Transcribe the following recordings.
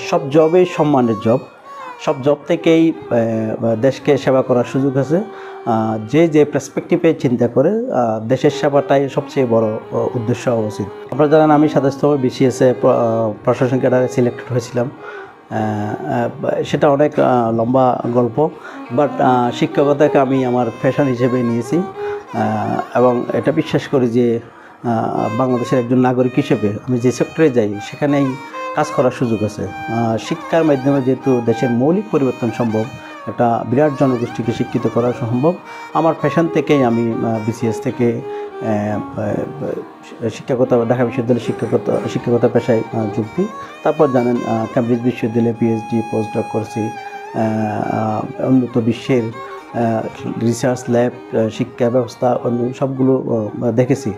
সব জবই সম্মানের জব। সব জব থেকেই দেশকে সেবা করার সুযোগ আছে। যে পার্সপেক্টিভে চিন্তা করে দেশের সেবাটাই সবচেয়ে বড় উদ্দেশ্য হওয়া উচিত। আপনারা জানেন আমি 27তম BCS-এ প্রশাসন ক্যাডারে সিলেক্টেড হয়েছিলাম। সেটা অনেক লম্বা গল্প, বাট শিক্ষকতাকে আমি আমার প্যাশন হিসেবে নিয়েছি এবং এটা বিশ্বাস করি যে বাংলাদেশের একজন নাগরিক হিসেবে আমি যে সেক্টরে যাই সেখানেই কাজ করার সুযোগ আছে। শিক্ষার মাধ্যমে যেহেতু দেশের মৌলিক পরিবর্তন সম্ভব, একটা বিরাট জনগোষ্ঠীকে শিক্ষিত করা সম্ভব, আমার প্যাশন থেকেই আমি BCS থেকে শিক্ষকতা, ঢাকা বিশ্ববিদ্যালয়ের শিক্ষকতা পেশায় যোগ দিই। তারপর জানেন কেমব্রিজ বিশ্ববিদ্যালয়ে PhD পোস্টডক করছি। উন্নত বিশ্বের রিসার্চ ল্যাব, শিক্ষা ব্যবস্থা অন্য সবগুলো দেখেছি।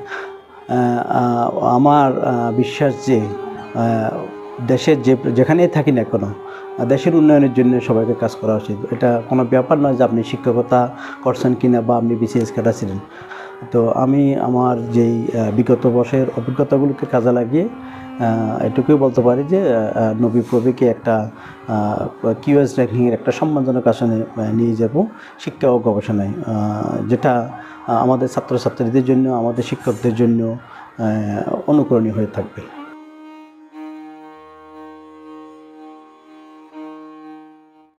আমার বিশ্বাস যে দেশের যেখানেই থাকি না কেন দেশের উন্নয়নের জন্য সবাইকে কাজ করা উচিত। এটা কোনো ব্যাপার নয় যে আপনি শিক্ষকতা করছেন কিনা বা আপনি BCS ক্যাডার ছিলেন। তো আমি আমার যেই বিগত বর্ষের অভিজ্ঞতাগুলোকে কাজে লাগিয়ে এটুকুই বলতে পারি যে নবী প্রবীকে একটা QS র্যাঙ্কিংয়ের একটা সম্মানজনক আসনে নিয়ে যাব শিক্ষা ও গবেষণায়, যেটা আমাদের ছাত্রছাত্রীদের জন্য, আমাদের শিক্ষকদের জন্য অনুকরণীয় হয়ে থাকবে।